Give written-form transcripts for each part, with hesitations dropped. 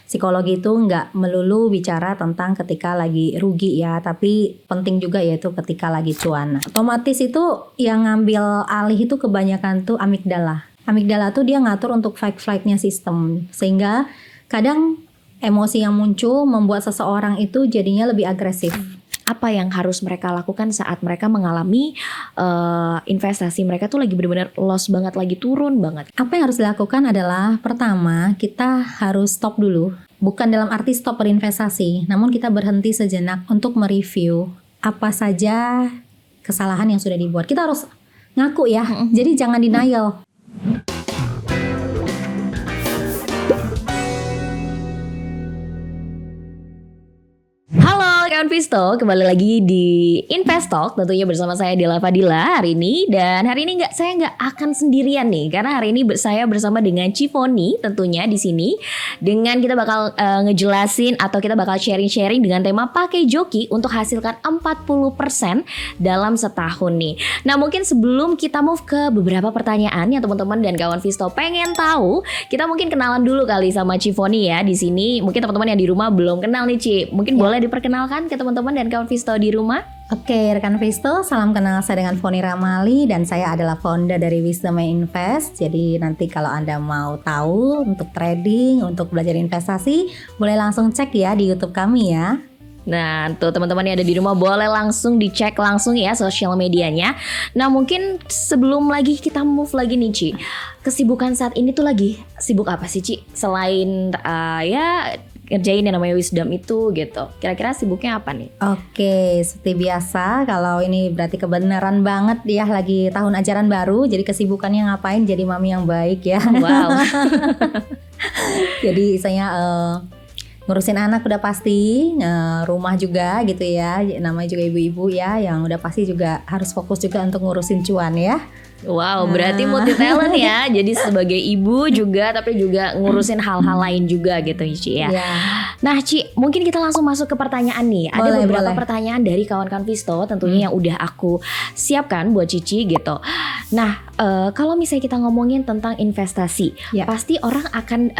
psikologi itu nggak melulu bicara tentang ketika lagi rugi ya, tapi penting juga yaitu ketika lagi cuan. Otomatis itu yang ngambil alih itu kebanyakan tuh amigdala. Amigdala tuh dia ngatur untuk fight-flightnya sistem, sehingga kadang emosi yang muncul membuat seseorang itu jadinya lebih agresif. Apa yang harus mereka lakukan saat mereka mengalami investasi mereka tuh lagi benar-benar loss banget, lagi turun banget? Apa yang harus dilakukan adalah pertama kita harus stop dulu. Bukan dalam arti stop berinvestasi, namun kita berhenti sejenak untuk mereview apa saja kesalahan yang sudah dibuat. Kita harus ngaku ya, jadi jangan denial. Kawan Visto, kembali lagi di Invest Talk, tentunya bersama saya Dela Fadila hari ini. Dan hari ini saya nggak akan sendirian nih, karena hari ini saya bersama dengan Cifoni tentunya di sini. Dengan kita bakal ngejelasin atau kita bakal sharing-sharing dengan tema pakai joki untuk hasilkan 40% dalam setahun nih. Nah, mungkin sebelum kita move ke beberapa pertanyaan yang teman-teman dan kawan Visto pengen tahu, kita mungkin kenalan dulu kali sama Cifoni ya di sini. Mungkin teman-teman yang di rumah belum kenal nih, Ci. Mungkin boleh diperkenalkan ke teman-teman dan kawan Visto di rumah. Oke, rekan Visto, salam kenal, saya dengan Foni Ramali dan saya adalah founder dari Wisdom Invest. Jadi nanti kalau Anda mau tahu untuk trading, untuk belajar investasi, boleh langsung cek ya di YouTube kami ya. Nah, tuh teman-teman yang ada di rumah boleh langsung dicek langsung ya sosial medianya. Nah, mungkin sebelum lagi kita move lagi nih, Ci, kesibukan saat ini tuh lagi sibuk apa sih, Ci? Selain ya ngerjain yang namanya Wisdom itu gitu. Kira-kira sibuknya apa nih? Oke, seperti biasa, kalau ini berarti kebenaran banget ya, lagi tahun ajaran baru. Jadi kesibukannya ngapain? Jadi mami yang baik ya. Wow. Jadi saya ngurusin anak udah pasti, rumah juga gitu ya. Namanya juga ibu-ibu ya, yang udah pasti juga harus fokus juga untuk ngurusin cuan ya. Wow, berarti multi talent ya. Jadi sebagai ibu juga, tapi juga ngurusin hal-hal lain juga gitu, Ci ya. Nah, Ci, mungkin kita langsung masuk ke pertanyaan nih. Ada beberapa pertanyaan dari kawan-kawan Visto tentunya yang udah aku siapkan buat Cici gitu. Nah, kalau misalnya kita ngomongin tentang investasi, pasti orang akan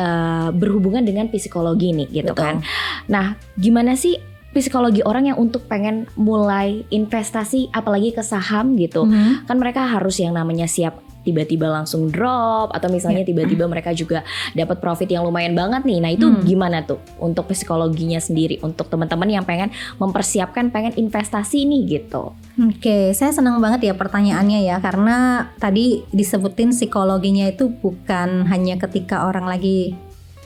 berhubungan dengan psikologi nih gitu. Betul. Kan. Nah, gimana sih psikologi orang yang untuk pengen mulai investasi apalagi ke saham gitu, kan mereka harus yang namanya siap tiba-tiba langsung drop atau misalnya tiba-tiba mereka juga dapat profit yang lumayan banget nih. Nah, itu gimana tuh untuk psikologinya sendiri untuk teman-teman yang pengen mempersiapkan pengen investasi nih gitu? Oke, saya senang banget ya pertanyaannya ya, karena tadi disebutin psikologinya itu bukan hanya ketika orang lagi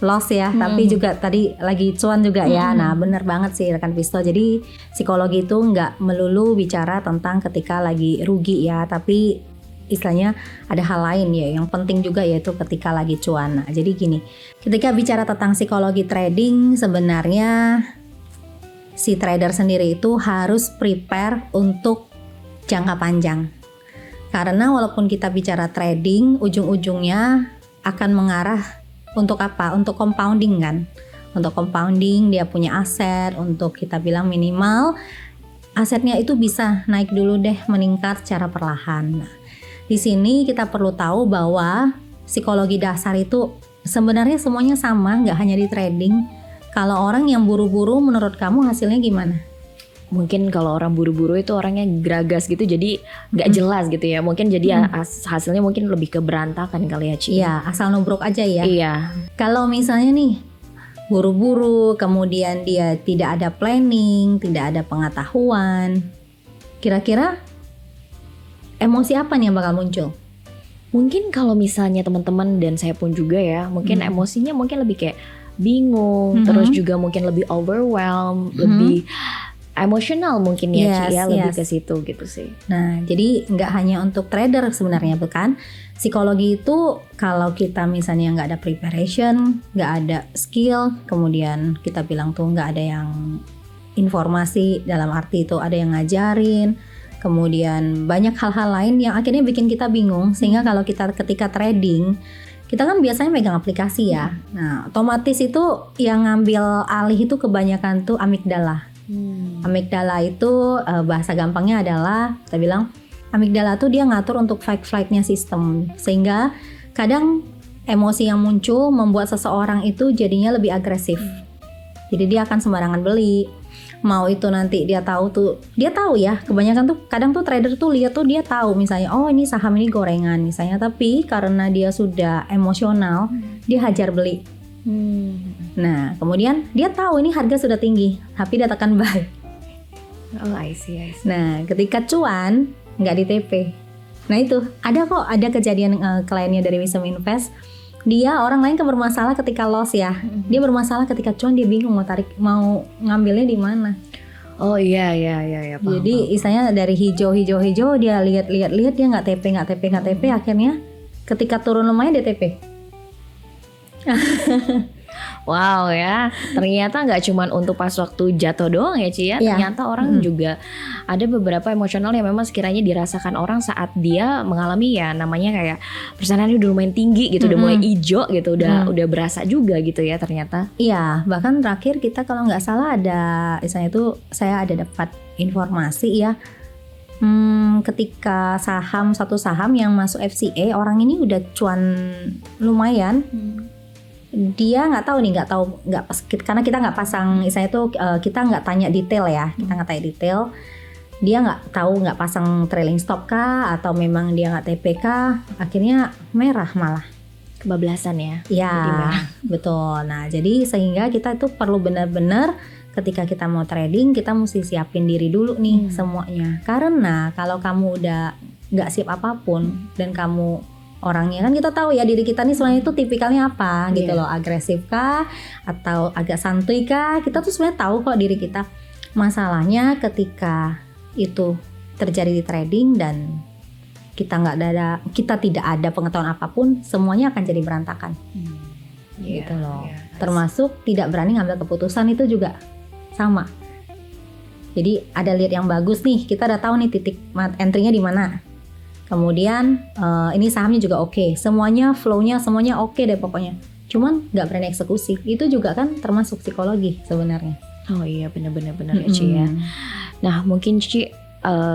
loss ya, tapi juga tadi lagi cuan juga ya. Nah, bener banget sih rekan Visto. Jadi psikologi itu nggak melulu bicara tentang ketika lagi rugi ya, tapi istilahnya ada hal lain ya yang penting juga, yaitu ketika lagi cuan. Nah, jadi gini, ketika bicara tentang psikologi trading, sebenarnya si trader sendiri itu harus prepare untuk jangka panjang. Karena walaupun kita bicara trading, ujung-ujungnya akan mengarah untuk apa? Untuk compounding kan. Untuk compounding dia punya aset, untuk kita bilang minimal asetnya itu bisa naik dulu deh, meningkat secara perlahan. Nah, di sini kita perlu tahu bahwa psikologi dasar itu sebenarnya semuanya sama, nggak hanya di trading. Kalau orang yang buru-buru, menurut kamu hasilnya gimana? Mungkin kalau orang buru-buru itu orangnya geragas gitu, jadi nggak jelas gitu ya. Mungkin jadi hasilnya mungkin lebih ke berantakan kali ya, Ci. Iya, asal nubruk aja ya. Iya. Kalau misalnya nih buru-buru, kemudian dia tidak ada planning, tidak ada pengetahuan, kira-kira emosi apa nih yang bakal muncul? Mungkin kalau misalnya teman-teman dan saya pun juga ya, mungkin emosinya mungkin lebih kayak bingung, terus juga mungkin lebih overwhelmed, lebih emosional mungkin ya, Ci, ya, lebih ke situ gitu sih. Nah, jadi nggak hanya untuk trader sebenarnya, bukan? Psikologi itu kalau kita misalnya nggak ada preparation, nggak ada skill, kemudian kita bilang tuh nggak ada yang informasi, dalam arti itu ada yang ngajarin, kemudian banyak hal-hal lain yang akhirnya bikin kita bingung. Sehingga kalau kita ketika trading, kita kan biasanya megang aplikasi ya. Nah, otomatis itu yang ngambil alih itu kebanyakan tuh amigdala. Amigdala itu bahasa gampangnya adalah kita bilang amigdala tuh dia ngatur untuk fight-flightnya sistem, sehingga kadang emosi yang muncul membuat seseorang itu jadinya lebih agresif. Jadi dia akan sembarangan beli. Mau itu nanti dia tahu ya, kebanyakan tuh kadang tuh trader tuh lihat tuh dia tahu misalnya oh ini saham ini gorengan misalnya, tapi karena dia sudah emosional dia hajar beli. Nah kemudian dia tahu ini harga sudah tinggi tapi dia tekan buy. Oh I see. Nah ketika cuan nggak di TP. Nah itu ada kejadian kliennya dari Wisdom Invest. Dia orang lain kan bermasalah ketika loss ya. Dia bermasalah ketika cuan, dia bingung mau ngambilnya di mana. Oh iya. Paham, jadi istilahnya dari hijau dia lihat dia nggak TP. Akhirnya ketika turun lumayan dia TP. Wow ya, ternyata nggak cuma untuk pas waktu jatuh doang ya Ci ya. Ternyata orang juga ada beberapa emosional yang memang sekiranya dirasakan orang saat dia mengalami ya namanya kayak persenannya udah lumayan tinggi gitu, udah mulai hijau gitu, udah berasa juga gitu ya ternyata. Iya, bahkan terakhir kita kalau nggak salah ada, misalnya itu saya ada dapat informasi ya. Ketika satu saham yang masuk FCA, orang ini udah cuan lumayan. Dia nggak tahu karena kita nggak pasang, misalnya itu kita nggak tanya detail ya, dia nggak pasang trailing stop kah atau memang dia nggak TP kah, akhirnya merah malah kebablasan ya. Ya betul. Nah jadi sehingga kita itu perlu benar-benar ketika kita mau trading kita mesti siapin diri dulu nih semuanya, karena kalau kamu udah nggak siap apapun dan kamu orangnya kan kita tahu ya diri kita nih sebenarnya itu tipikalnya apa gitu loh, agresif kah atau agak santuy kah, kita tuh sebenarnya tahu kok diri kita. Masalahnya ketika itu terjadi di trading dan kita tidak ada pengetahuan apapun, semuanya akan jadi berantakan. Gitu loh. Termasuk tidak berani ngambil keputusan itu juga sama. Jadi ada lihat yang bagus nih, kita udah tahu nih titik entry-nya di mana. Kemudian ini sahamnya juga oke, semuanya flow-nya semuanya oke deh pokoknya. Cuman nggak berani eksekusi, itu juga kan termasuk psikologi sebenarnya. Oh iya benar ya Ci ya. Nah mungkin Cici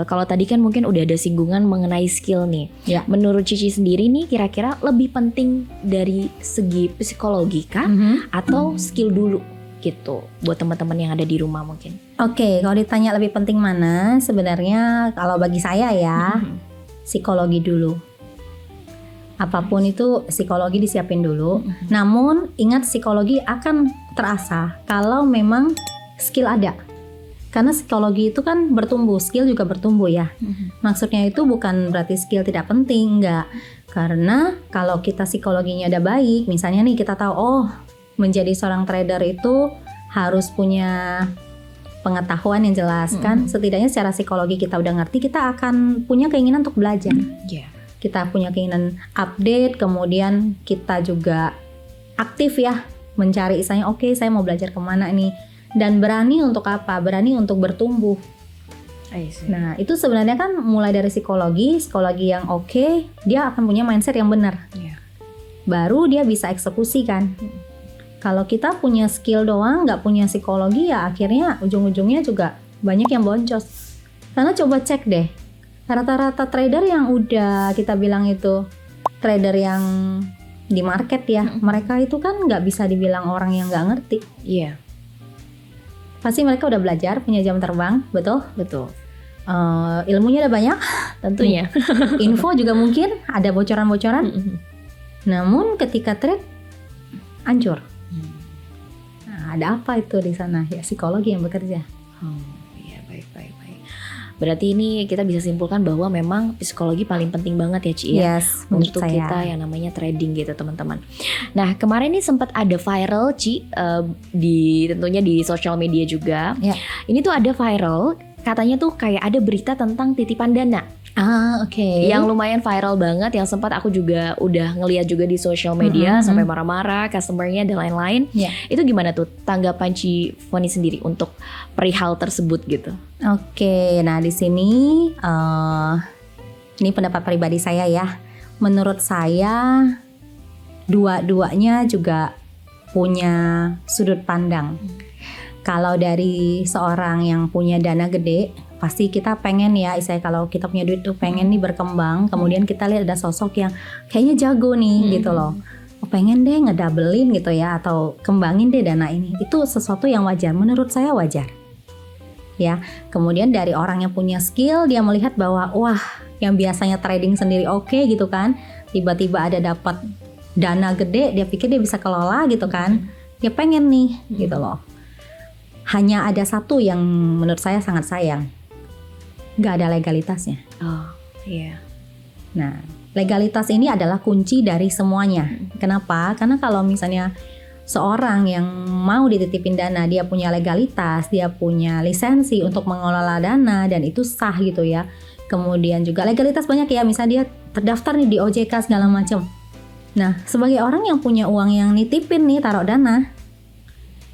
kalau tadi kan mungkin udah ada singgungan mengenai skill nih. Ya. Menurut Cici sendiri nih kira-kira lebih penting dari segi psikologi kah atau skill dulu gitu buat teman-teman yang ada di rumah mungkin? Oke, kalau ditanya lebih penting mana, sebenarnya kalau bagi saya ya psikologi dulu. Apapun itu psikologi disiapin dulu. Namun ingat psikologi akan terasa kalau memang skill ada. Karena psikologi itu kan bertumbuh, skill juga bertumbuh ya. Maksudnya itu bukan berarti skill tidak penting, enggak. Karena kalau kita psikologinya ada baik, misalnya nih kita tahu menjadi seorang trader itu harus punya pengetahuan yang jelas kan, setidaknya secara psikologi kita udah ngerti, kita akan punya keinginan untuk belajar. Kita punya keinginan update, kemudian kita juga aktif ya mencari, misalnya oke, saya mau belajar kemana nih, dan berani untuk apa? Berani untuk bertumbuh. Nah itu sebenarnya kan mulai dari psikologi yang oke, dia akan punya mindset yang benar. Baru dia bisa eksekusi kan. Kalau kita punya skill doang, nggak punya psikologi, ya akhirnya ujung-ujungnya juga banyak yang boncos. Karena coba cek deh, rata-rata trader yang udah kita bilang itu trader yang di market ya, mereka itu kan nggak bisa dibilang orang yang nggak ngerti. Pasti mereka udah belajar, punya jam terbang, betul? Ilmunya ada banyak, tentunya. Info juga mungkin ada bocoran-bocoran. Namun ketika trade, hancur. Ada apa itu di sana? Ya psikologi yang bekerja. Baik. Berarti ini kita bisa simpulkan bahwa memang psikologi paling penting banget ya Ci ya, untuk kita yang namanya trading gitu teman-teman. Nah kemarin ini sempat ada viral Ci tentunya di sosial media juga. Ini tuh ada viral, katanya tuh kayak ada berita tentang titipan dana. Yang lumayan viral banget, yang sempat aku juga udah ngeliat juga di sosial media sampai marah-marah customernya dan lain-lain. Itu gimana tuh tanggapan Ci Foni sendiri untuk perihal tersebut gitu? Nah di sini ini pendapat pribadi saya ya. Menurut saya dua-duanya juga punya sudut pandang. Kalau dari seorang yang punya dana gede, pasti kita pengen ya, kalau kita punya duit tuh pengen nih berkembang. Kemudian kita lihat ada sosok yang kayaknya jago nih gitu loh. pengen deh ngedabelin gitu ya, atau kembangin deh dana ini. Itu sesuatu yang wajar, menurut saya wajar. Ya, kemudian dari orang yang punya skill, dia melihat bahwa wah, yang biasanya trading sendiri oke gitu kan, tiba-tiba ada dapat dana gede, dia pikir dia bisa kelola gitu kan. Dia pengen nih gitu loh. Hanya ada satu yang menurut saya sangat sayang. Nggak ada legalitasnya. Oh, iya. Nah, legalitas ini adalah kunci dari semuanya. Kenapa? Karena kalau misalnya seorang yang mau dititipin dana, dia punya legalitas, dia punya lisensi untuk mengelola dana dan itu sah gitu ya. Kemudian juga legalitas banyak ya, misalnya dia terdaftar nih di OJK segala macam. Nah, sebagai orang yang punya uang yang nitipin nih, taruh dana,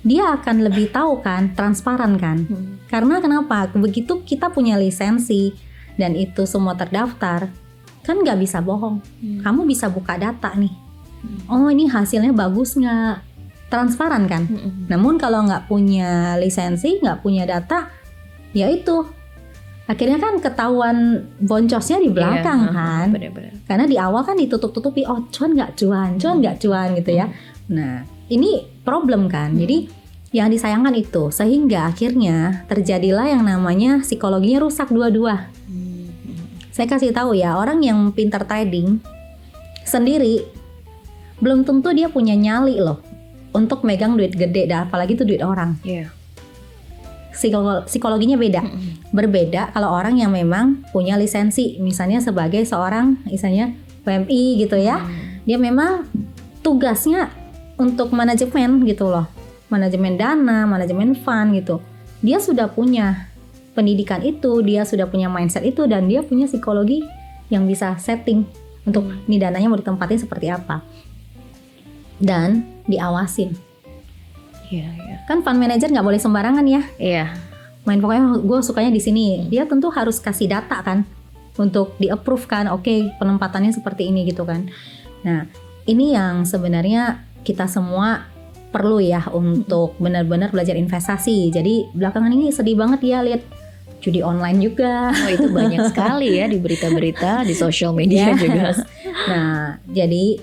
dia akan lebih tahu kan, transparan kan. Karena kenapa? Begitu kita punya lisensi dan itu semua terdaftar, kan nggak bisa bohong. Kamu bisa buka data nih. Oh, ini hasilnya bagus nggak? Transparan kan. Namun kalau nggak punya lisensi, nggak punya data, ya itu akhirnya kan ketahuan boncosnya di belakang kan. Bener-bener. Karena di awal kan ditutup-tutupi, oh cuan nggak cuan gitu ya. Nah, ini problem kan. Jadi yang disayangkan itu, sehingga akhirnya terjadilah yang namanya psikologinya rusak dua-dua. Saya kasih tahu ya, orang yang pintar trading sendiri belum tentu dia punya nyali loh untuk megang duit gede, dan apalagi itu duit orang. Psikologinya beda. Berbeda kalau orang yang memang punya lisensi, misalnya sebagai seorang misalnya PMI gitu ya. Dia memang tugasnya untuk manajemen gitu loh. Manajemen dana, manajemen fund gitu. Dia sudah punya pendidikan itu, dia sudah punya mindset itu, dan dia punya psikologi yang bisa setting untuk nih dananya mau ditempatin seperti apa. Dan diawasin. Kan fund manager nggak boleh sembarangan ya. Main pokoknya gue sukanya di sini. Dia tentu harus kasih data kan untuk di-approve kan. Oke, penempatannya seperti ini gitu kan. Nah, ini yang sebenarnya kita semua perlu ya untuk benar-benar belajar investasi. Jadi belakangan ini sedih banget ya lihat judi online juga. Oh, itu banyak sekali ya di berita-berita, di sosial media juga. Nah, jadi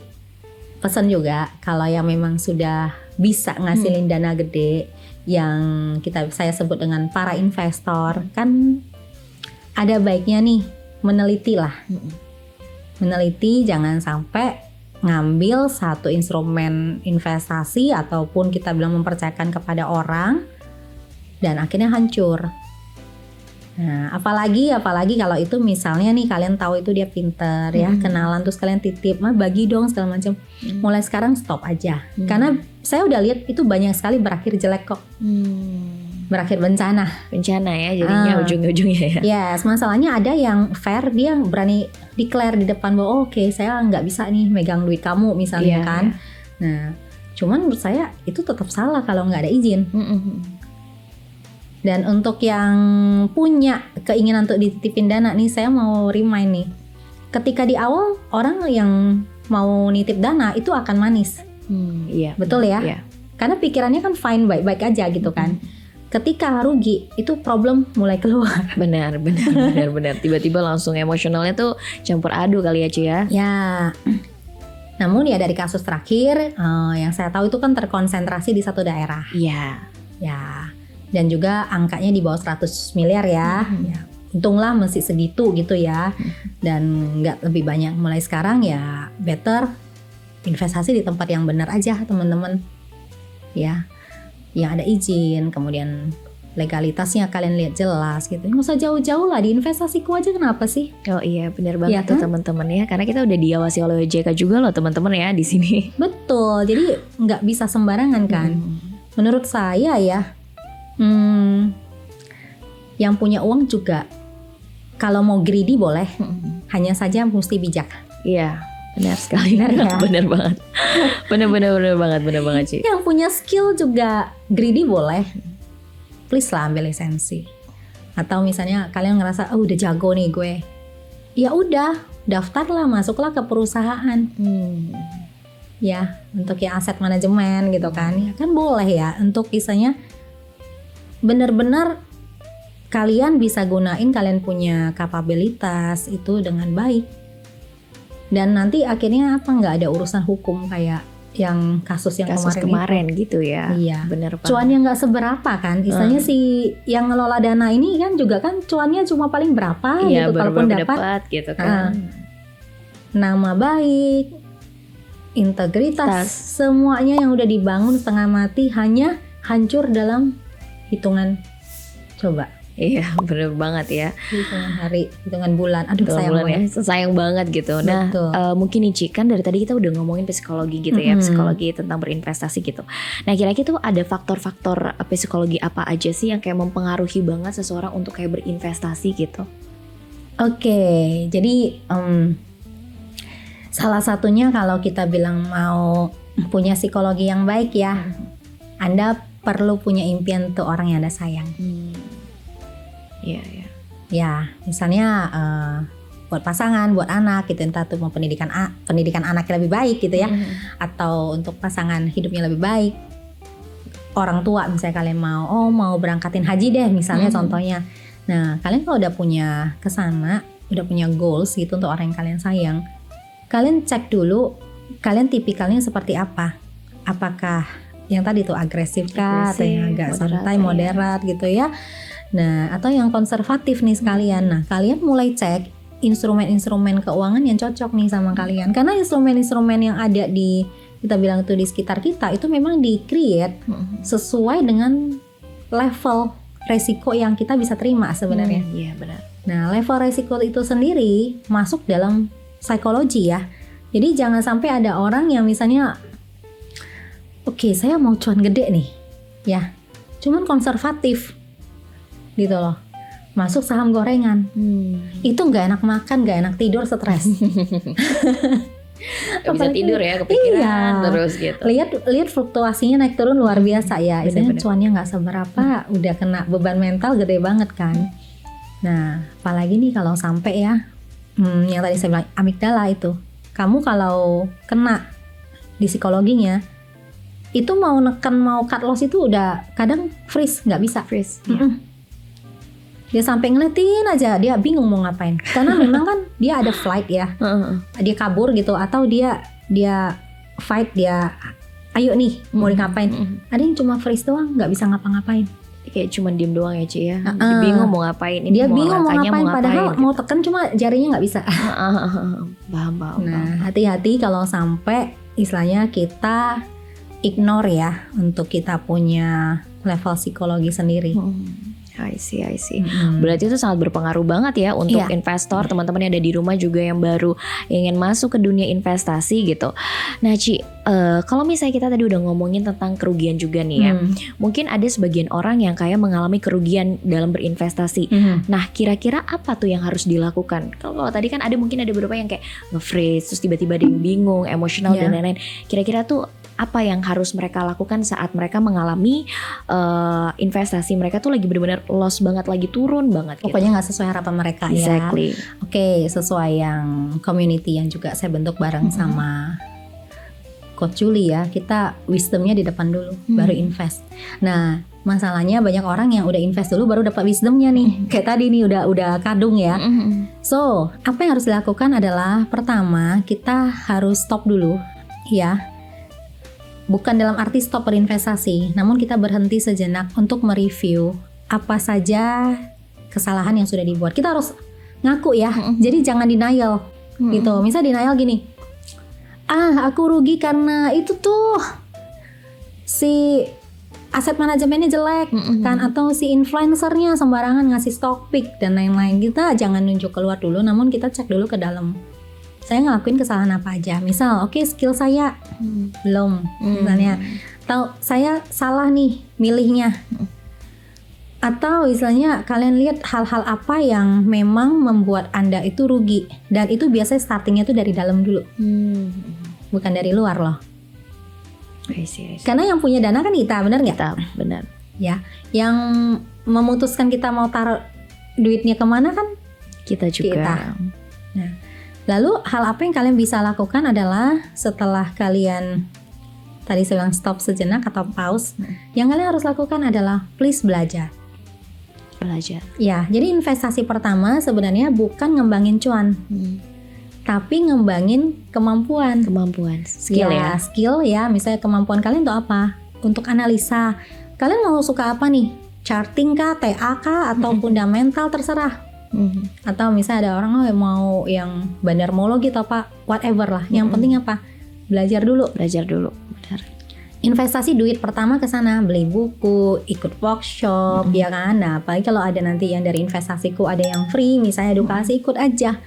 pesan juga kalau yang memang sudah bisa ngasilin dana gede, yang saya sebut dengan para investor, kan ada baiknya nih meneliti lah. Meneliti, jangan sampai ngambil satu instrumen investasi ataupun kita bilang mempercayakan kepada orang dan akhirnya hancur. Nah, apalagi kalau itu misalnya nih kalian tahu itu dia pinter ya, kenalan terus kalian titip, mah bagi dong segala macam. Mulai sekarang stop aja. Karena saya udah lihat itu banyak sekali berakhir jelek kok. Berakhir bencana ya jadinya ujung-ujungnya ya. Yes, masalahnya ada yang fair, dia berani declare di depan bahwa oke, saya nggak bisa nih megang duit kamu misalnya kan. Nah, cuman menurut saya itu tetap salah kalau nggak ada izin. Dan untuk yang punya keinginan untuk dititipin dana nih, saya mau remind nih, ketika di awal orang yang mau nitip dana itu akan manis. Betul ya? Karena pikirannya kan fine, baik-baik aja gitu kan. Ketika rugi itu problem mulai keluar. Benar. Tiba-tiba langsung emosionalnya tuh campur aduk kali ya Ci ya. Ya. Namun ya dari kasus terakhir yang saya tahu itu kan terkonsentrasi di satu daerah. Iya. Ya. Dan juga angkanya di bawah 100 miliar ya. Ya. Untunglah masih segitu gitu ya. Dan nggak lebih banyak. Mulai sekarang ya better investasi di tempat yang benar aja teman-teman. Ya. Yang ada izin, kemudian legalitasnya kalian lihat jelas gitu. Nggak usah jauh-jauh lah, di investasiku aja kenapa sih? Oh iya, benar banget tuh teman-teman ya. Karena kita udah diawasi oleh OJK juga loh teman-teman ya di sini. Betul. Jadi nggak bisa sembarangan kan. Menurut saya ya, yang punya uang juga kalau mau greedy boleh, hanya saja mesti bijak. Iya, benar sekali. Benar banget. Benar banget Ci. Yang punya skill juga greedy boleh. Please lah ambil lisensi. Atau misalnya kalian ngerasa udah jago nih gue. Ya udah, daftarlah, masuklah ke perusahaan. Ya, untuk yang aset manajemen gitu kan. Ya kan boleh ya untuk misalnya benar-benar kalian bisa gunain, kalian punya kapabilitas itu dengan baik. Dan nanti akhirnya nggak ada urusan hukum kayak yang kasus kemarin gitu ya. Iya. Bener Pak. Cuannya nggak seberapa kan. Istilahnya si yang ngelola dana ini kan juga kan cuannya cuma paling berapa iya, gitu kalaupun dapat gitu kan. Nama baik, integritas, semuanya yang udah dibangun setengah mati hanya hancur dalam hitungan coba. Iya bener banget ya. Hitungan hari, hitungan bulan. Aduh sayang banget ya. Sayang banget gitu. Nah mungkin nih Ci, kan dari tadi kita udah ngomongin psikologi gitu ya. Psikologi tentang berinvestasi gitu. Nah kira-kira tuh ada faktor-faktor psikologi apa aja sih yang kayak mempengaruhi banget seseorang untuk kayak berinvestasi gitu? Oke, jadi salah satunya kalau kita bilang mau punya psikologi yang baik ya, Anda perlu punya impian untuk orang yang Anda sayang. Iya. Ya, misalnya buat pasangan, buat anak gitu, entah tuh mau pendidikan anaknya lebih baik gitu ya, atau untuk pasangan hidupnya lebih baik. Orang tua misalnya kalian mau berangkatin haji deh misalnya contohnya. Nah, kalian kalau udah punya kesana, udah punya goals gitu untuk orang yang kalian sayang, kalian cek dulu kalian tipikalnya seperti apa. Apakah yang tadi tuh agresif kah, atau yang agak santai, moderat gitu ya. Nah, atau yang konservatif nih sekalian. Nah, kalian mulai cek instrumen-instrumen keuangan yang cocok nih sama kalian. Karena instrumen-instrumen yang ada di, kita bilang itu di sekitar kita, itu memang di-create sesuai dengan level resiko yang kita bisa terima sebenarnya. Iya, benar. Nah, level resiko itu sendiri masuk dalam psikologi ya. Jadi jangan sampai ada orang yang misalnya, oke, saya mau cuan gede nih, ya, cuman konservatif. Gitu loh, masuk saham gorengan, itu nggak enak makan, nggak enak tidur, stres. Gak bisa tidur ya, kepikiran terus gitu. Lihat fluktuasinya naik turun luar biasa ya. Istilahnya cuannya nggak seberapa, udah kena beban mental gede banget kan. Nah, apalagi nih kalau sampai ya, yang tadi saya bilang amigdala itu, kamu kalau kena di psikologinya, itu mau neken mau cut loss itu udah kadang freeze, nggak bisa. Dia sampai ngeliatin aja, dia bingung mau ngapain. Karena memang kan dia ada flight ya, dia kabur gitu, atau dia fight, dia ayo nih mau ngapain. Ada yang cuma freeze doang, nggak bisa ngapa-ngapain. Kayak cuma diem doang ya Ci ya. Dia bingung mau ngapain. Dia bingung mau ngapain, padahal gitu. Mau tekan cuma jarinya nggak bisa. Paham. Nah, hati-hati kalau sampai istilahnya kita ignore ya untuk kita punya level psikologi sendiri. I see. Berarti itu sangat berpengaruh banget ya untuk investor, teman-teman yang ada di rumah juga yang baru ingin masuk ke dunia investasi gitu. Nah Ci, kalau misalnya kita tadi udah ngomongin tentang kerugian juga nih ya, mungkin ada sebagian orang yang kayak mengalami kerugian dalam berinvestasi. Nah kira-kira apa tuh yang harus dilakukan? Kalau tadi kan mungkin ada beberapa yang kayak nge-freeze, terus tiba-tiba ada yang bingung, emosional dan lain-lain. Kira-kira tuh apa yang harus mereka lakukan saat mereka mengalami investasi mereka tuh lagi benar-benar loss banget, lagi turun banget gitu. Pokoknya nggak sesuai harapan mereka ya. Oke, sesuai yang community yang juga saya bentuk bareng sama Coach Julie ya. Kita wisdomnya di depan dulu, baru invest. Nah, masalahnya banyak orang yang udah invest dulu baru dapat wisdomnya nih. Kayak tadi nih udah kadung ya. So, apa yang harus dilakukan adalah pertama kita harus stop dulu ya. Bukan dalam arti stop berinvestasi, namun kita berhenti sejenak untuk mereview apa saja kesalahan yang sudah dibuat. Kita harus ngaku ya, jadi jangan denial gitu. Misal denial gini, aku rugi karena itu tuh si aset manajemennya jelek kan, atau si influencernya sembarangan ngasih stock pick dan lain-lain. Kita jangan nunjuk keluar dulu, namun kita cek dulu ke dalam. Saya ngelakuin kesalahan apa aja. Misal, skill saya belum, misalnya, atau saya salah nih milihnya, atau misalnya kalian lihat hal-hal apa yang memang membuat Anda itu rugi, dan itu biasanya startingnya tuh dari dalam dulu, bukan dari luar loh. I see. Karena yang punya dana kan kita, benar nggak? Kita, benar. Ya, yang memutuskan kita mau taruh duitnya kemana kan kita juga. Nah, lalu hal apa yang kalian bisa lakukan adalah setelah kalian tadi saya bilang stop sejenak atau pause, yang kalian harus lakukan adalah please belajar. Belajar. Ya, jadi investasi pertama sebenarnya bukan ngembangin cuan. tapi ngembangin kemampuan, skill ya. Skill ya, misalnya kemampuan kalian untuk apa? Untuk analisa. Kalian mau suka apa nih? Charting kah, TA kah, atau fundamental, terserah. Atau misalnya ada orang mau yang bandarmologi atau apa, whatever lah. Yang penting apa? Belajar dulu. Benar. Investasi duit pertama ke sana, beli buku, ikut workshop, ya kan. Nah, apalagi kalau ada nanti yang dari investasiku ada yang free, misalnya edukasi, ikut aja.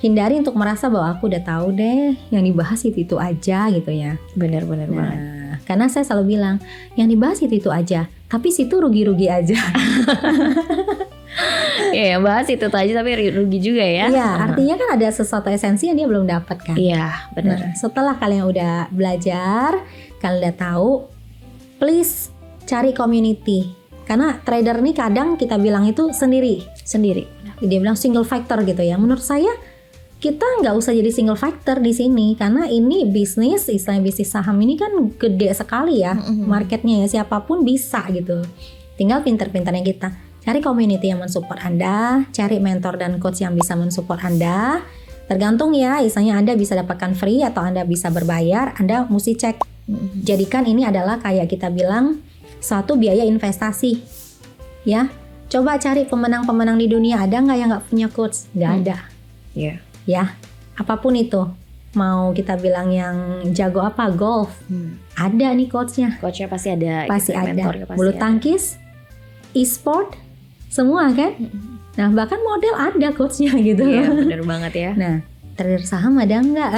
Hindari untuk merasa bahwa aku udah tahu deh, yang dibahas itu aja gitu ya. Benar Nah, banget. karena saya selalu bilang, yang dibahas itu aja, tapi situ rugi-rugi aja. Iya, yang bahas itu aja tapi rugi juga ya. Iya, artinya kan ada sesuatu esensi yang dia belum dapat kan. Iya, benar. Nah, setelah kalian udah belajar, kalian udah tahu, please cari community. Karena trader nih kadang kita bilang itu sendiri. Dia bilang single factor gitu ya. Menurut saya kita nggak usah jadi single factor di sini karena ini bisnis, istilahnya bisnis saham ini kan gede sekali ya marketnya ya, siapapun bisa gitu. Tinggal pinter-pinternya kita cari community yang mensupport Anda, cari mentor dan coach yang bisa mensupport Anda. Tergantung ya, istilahnya Anda bisa dapatkan free atau Anda bisa berbayar. Anda mesti cek. Jadikan ini adalah kayak kita bilang suatu biaya investasi, ya. Coba cari pemenang-pemenang di dunia, ada nggak yang nggak punya coach? Nggak ada. Iya. Ya, apapun itu, mau kita bilang yang jago apa, golf, ada nih coachnya. Coachnya pasti ada. Pasti gitu, ada. mentornya pasti Bulu ada. tangkis, e-sport, semua kan. Nah, bahkan model ada coachnya gitu. Iya, benar banget ya. Nah, trader saham ada nggak?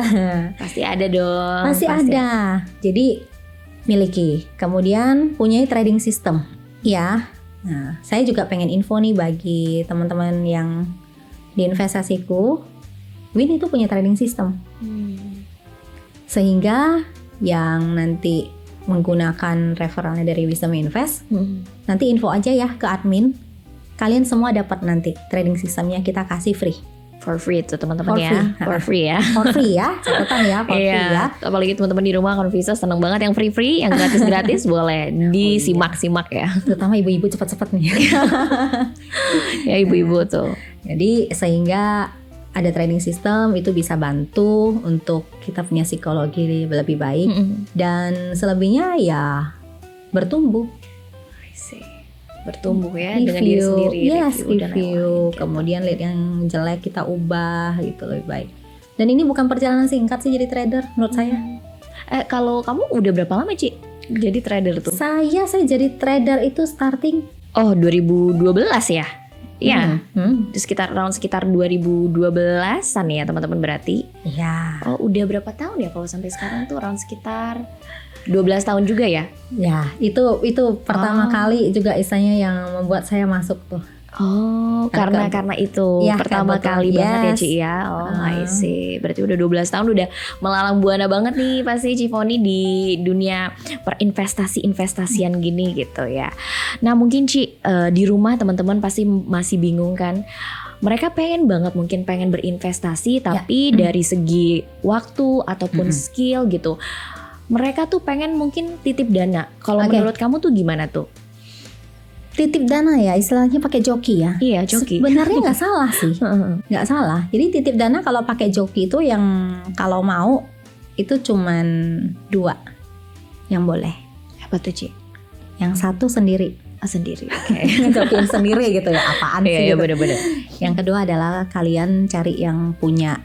Pasti ada dong. Pasti ada. Jadi miliki. Kemudian punyai trading system. Ya. Nah, saya juga pengen info nih bagi teman-teman yang di investasiku. Win itu punya trading system. Sehingga yang nanti menggunakan referralnya dari Wisdom Invest, nanti info aja ya ke admin. Kalian semua dapat nanti trading systemnya kita kasih free. For free tuh teman-teman For ya. free. For free ya. For free ya, catatan ya, for free ya. Apalagi teman-teman di rumah Konvisa seneng banget yang free-free, yang gratis-gratis boleh disimak-simak ya. Terutama ibu-ibu cepat-cepat nih. Ya ibu-ibu tuh. Jadi sehingga ada trading system itu bisa bantu untuk kita punya psikologi lebih baik dan selebihnya ya bertumbuh. Bertumbuh ya dengan diri sendiri. Yes, dan review. Kemudian lihat yang jelek kita ubah gitu lebih baik. Dan ini bukan perjalanan singkat sih jadi trader menurut saya. Kalau kamu udah berapa lama Ci jadi trader tuh? Saya jadi trader itu starting 2012 ya. Iya, sekitar 2012-an ya teman-teman berarti. Iya. Oh udah berapa tahun ya kalau sampai sekarang tuh around sekitar 12 tahun juga ya? Ya itu pertama kali juga istilahnya yang membuat saya masuk tuh. Oh karena itu ya, pertama kali banget ya Ci ya. Oh I see. Berarti udah 12 tahun udah melalang buana banget nih pasti Ci Foni di dunia perinvestasian gini gitu ya. Nah mungkin Ci di rumah teman-teman pasti masih bingung kan. Mereka pengen berinvestasi tapi dari segi waktu ataupun skill gitu. Mereka tuh pengen mungkin titip dana. Kalau menurut kamu tuh gimana tuh? Titip dana ya, istilahnya pakai joki ya. Iya, joki. Sebenarnya nggak salah sih, nggak salah. Jadi titip dana kalau pakai joki itu yang kalau mau itu cuman 2 yang boleh. Apa tuh Ci? Yang satu sendiri. Sendiri. Okay. Jokin sendiri gitu ya, apaan sih? Iya gitu. bener-bener. Yang kedua adalah kalian cari yang punya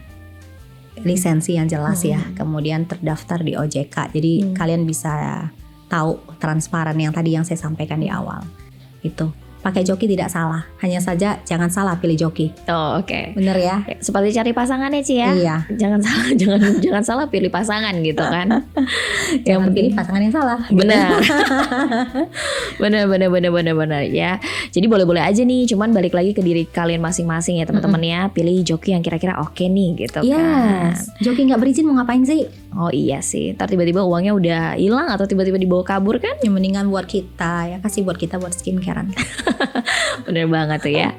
lisensi yang jelas ya, kemudian terdaftar di OJK. Jadi kalian bisa tahu transparan yang tadi yang saya sampaikan di awal. Itu pakai joki tidak salah, hanya saja jangan salah pilih joki. Oh oke. Bener ya? Seperti cari pasangannya Ci ya. Iya. Jangan salah pilih pasangan gitu kan. Yang pilih pasangan yang salah. Benar. benar ya. Jadi boleh-boleh aja nih, cuman balik lagi ke diri kalian masing-masing ya teman-teman ya. Pilih joki yang kira-kira oke nih gitu kan. Joki nggak berizin mau ngapain sih? Oh iya sih. Ntar tiba-tiba uangnya udah hilang atau tiba-tiba dibawa kabur kan? Yang mendingan buat kita ya, kasih buat kita buat skincarean. Bener banget tuh ya.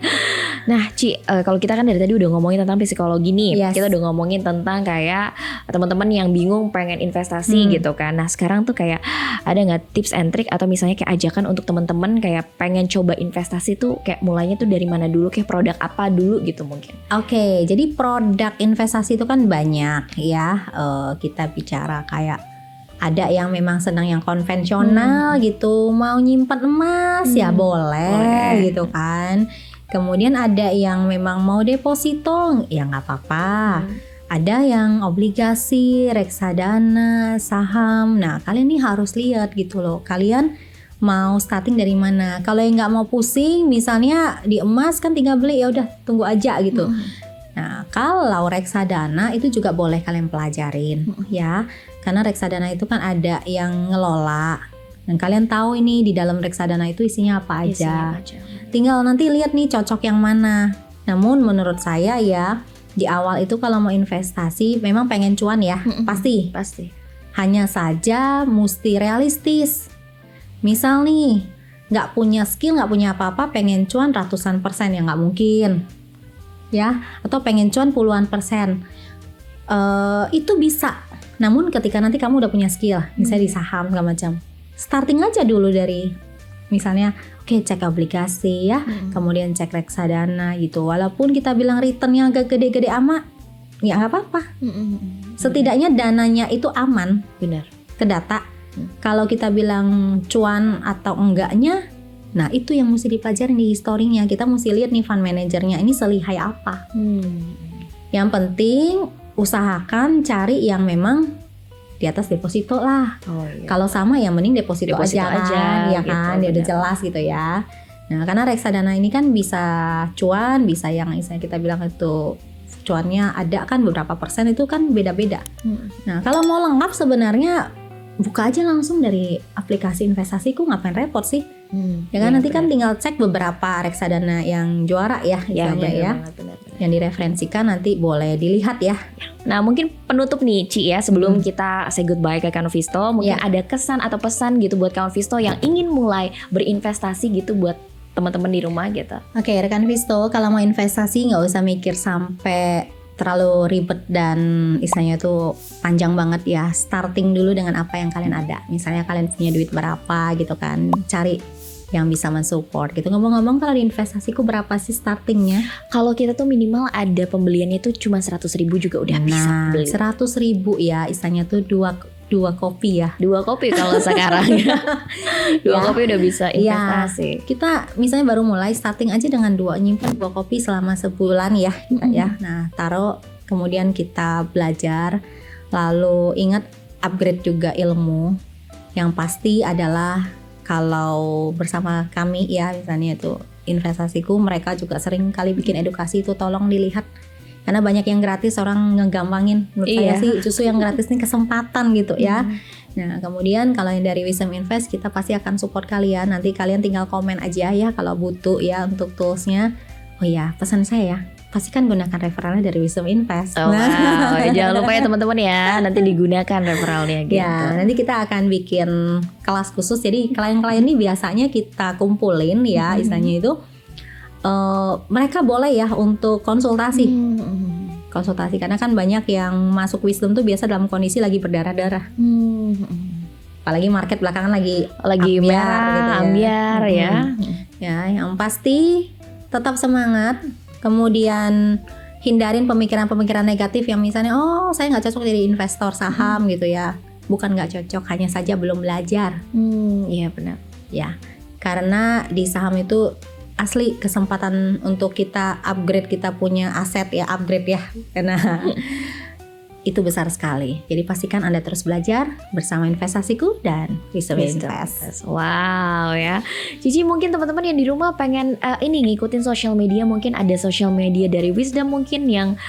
Nah Ci, kalau kita kan dari tadi udah ngomongin tentang psikologi nih. Yes. Kita udah ngomongin tentang kayak teman-teman yang bingung pengen investasi gitu kan. Nah sekarang tuh kayak ada gak tips and trick atau misalnya kayak ajakan untuk teman-teman kayak pengen coba investasi tuh kayak mulainya tuh dari mana dulu, kayak produk apa dulu gitu mungkin. Oke, jadi produk investasi itu kan banyak ya. Kita bicara kayak ada yang memang senang yang konvensional gitu, mau nyimpan emas ya boleh gitu kan. Kemudian ada yang memang mau deposito, ya nggak apa-apa. Ada yang obligasi, reksadana, saham. Nah, kalian nih harus lihat gitu loh. Kalian mau starting dari mana? Kalau yang nggak mau pusing, misalnya di emas kan tinggal beli, ya udah tunggu aja gitu. Nah, kalau reksadana itu juga boleh kalian pelajarin ya. Karena reksadana itu kan ada yang ngelola. Dan kalian tahu ini di dalam reksadana itu isinya apa aja. Tinggal nanti lihat nih cocok yang mana. Namun menurut saya ya, di awal itu kalau mau investasi memang pengen cuan ya, pasti. Hanya saja mesti realistis. Misal nih, nggak punya skill, nggak punya apa-apa, pengen cuan ratusan persen ya nggak mungkin. Ya, atau pengen cuan puluhan persen. Itu bisa. Namun ketika nanti kamu udah punya skill, misalnya di saham segala macam, starting aja dulu dari misalnya cek obligasi ya, kemudian cek reksadana gitu. Walaupun kita bilang returnnya agak gede-gede amat, ya nggak apa-apa. Setidaknya dananya itu aman, benar, ke data. Kalau kita bilang cuan atau enggaknya, nah itu yang mesti dipelajarin di historinya. Kita mesti lihat nih fund manajernya ini selihai apa. Yang penting usahakan cari yang memang di atas deposito lah. Kalau sama ya mending deposito aja kan, ya kan, gitu, dia udah jelas gitu ya. Nah, karena reksadana ini kan bisa cuan, bisa yang misalnya kita bilang itu cuannya ada kan beberapa persen, itu kan beda-beda. Nah, kalau mau lengkap sebenarnya buka aja langsung dari aplikasi investasiku, ngapain repot sih? Ya kan, nanti kan tinggal cek beberapa reksadana yang juara ya, benar. Yang direferensikan nanti boleh dilihat ya. Nah mungkin penutup nih Ci ya, sebelum kita say goodbye ke Kanvisto, mungkin ada kesan atau pesan gitu buat Kanvisto yang ingin mulai berinvestasi gitu buat teman-teman di rumah gitu. Oke, rekan Visto, kalau mau investasi nggak usah mikir sampai terlalu ribet dan istilahnya tuh panjang banget ya. Starting dulu dengan apa yang kalian ada. Misalnya kalian punya duit berapa gitu kan, cari yang bisa mensupport gitu. Ngomong-ngomong, kalau di investasiku berapa sih startingnya? Kalau kita tuh minimal ada pembeliannya itu cuma 100.000 juga udah bisa beli. 100.000 ya, istilahnya tuh dua kopi ya. 2 kopi kalau sekarang ya. 2 kopi udah bisa investasi. Ya, kita misalnya baru mulai, starting aja dengan nyimpan 2 kopi selama sebulan ya, ya. Nah, taruh, kemudian kita belajar, lalu ingat upgrade juga ilmu. Yang pasti adalah kalau bersama kami ya, misalnya itu investasiku, mereka juga sering kali bikin edukasi itu, tolong dilihat. Karena banyak yang gratis, orang ngegampangin. Menurut saya sih justru yang gratis ini kesempatan gitu ya. Nah, kemudian kalau yang dari Wisdom Invest, kita pasti akan support kalian. Nanti kalian tinggal komen aja ya kalau butuh ya untuk toolsnya. Oh ya, pesan saya ya, pastikan gunakan referralnya dari Wisdom Invest. Jangan lupa ya teman-teman ya, nanti digunakan referralnya gitu. Ya, nanti kita akan bikin kelas khusus. Jadi klien-klien ini biasanya kita kumpulin ya, istilahnya itu mereka boleh ya untuk konsultasi. Konsultasi, karena kan banyak yang masuk Wisdom tuh biasa dalam kondisi lagi berdarah-darah. Apalagi market belakangan lagi merah gitu ya. Ambiar ya. Ya, yang pasti tetap semangat. Kemudian hindarin pemikiran-pemikiran negatif yang misalnya, oh saya nggak cocok jadi investor saham gitu ya. Bukan nggak cocok, hanya saja belum belajar. Iya benar. Ya, karena di saham itu asli kesempatan untuk kita upgrade, kita punya aset ya, upgrade ya. Karena itu besar sekali. Jadi pastikan Anda terus belajar bersama investasiku dan Wisdom Invest. Wow ya. Cici, mungkin teman-teman yang di rumah pengen ini ngikutin sosial media, mungkin ada sosial media dari Wisdom mungkin yang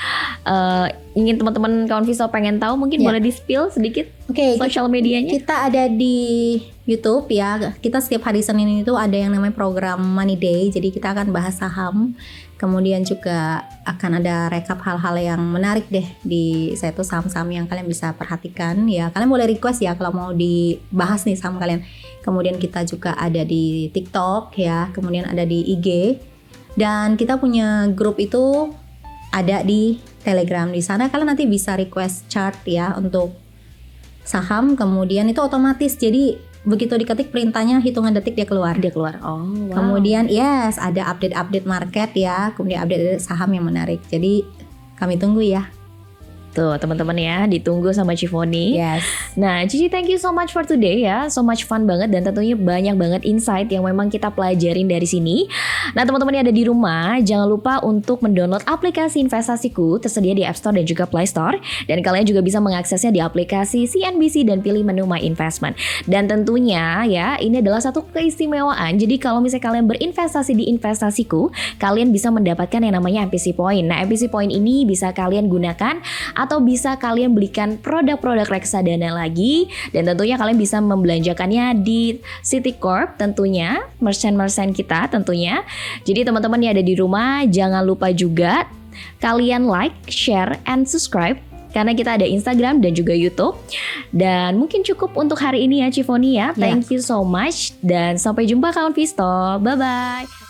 ingin teman-teman kawan Visto pengen tahu, mungkin boleh di-spill sedikit sosial medianya. Kita ada di YouTube ya. Kita setiap hari Senin itu ada yang namanya program Money Day. Jadi kita akan bahas saham. Kemudian juga akan ada rekap hal-hal yang menarik deh di satu saham-saham yang kalian bisa perhatikan ya. Kalian boleh request ya kalau mau dibahas nih saham kalian. Kemudian kita juga ada di TikTok ya. Kemudian ada di IG. Dan kita punya grup itu ada di Telegram. Di sana kalian nanti bisa request chart ya untuk saham. Kemudian itu otomatis, jadi begitu diketik perintahnya hitungan detik dia keluar. Oh, wow. Kemudian ada update market ya, kemudian update saham yang menarik. Jadi kami tunggu ya. Tuh teman-teman ya, ditunggu sama Cifoni. Yes. Nah Cici, thank you so much for today ya. So much fun banget dan tentunya banyak banget insight yang memang kita pelajarin dari sini. Nah teman-teman yang ada di rumah, jangan lupa untuk mendownload aplikasi Investasiku, tersedia di App Store dan juga Play Store. Dan kalian juga bisa mengaksesnya di aplikasi CNBC dan pilih menu My Investment. Dan tentunya ya, ini adalah satu keistimewaan. Jadi kalau misalnya kalian berinvestasi di Investasiku, kalian bisa mendapatkan yang namanya MPC Point. Nah MPC Point ini bisa kalian gunakan atau bisa kalian belikan produk-produk reksadana lagi, dan tentunya kalian bisa membelanjakannya di Citicorp tentunya, merchant kita tentunya. Jadi teman-teman yang ada di rumah, jangan lupa juga kalian like, share, and subscribe karena kita ada Instagram dan juga YouTube. Dan mungkin cukup untuk hari ini ya Cifoni ya. Thank you so much dan sampai jumpa kawan Visto. Bye bye.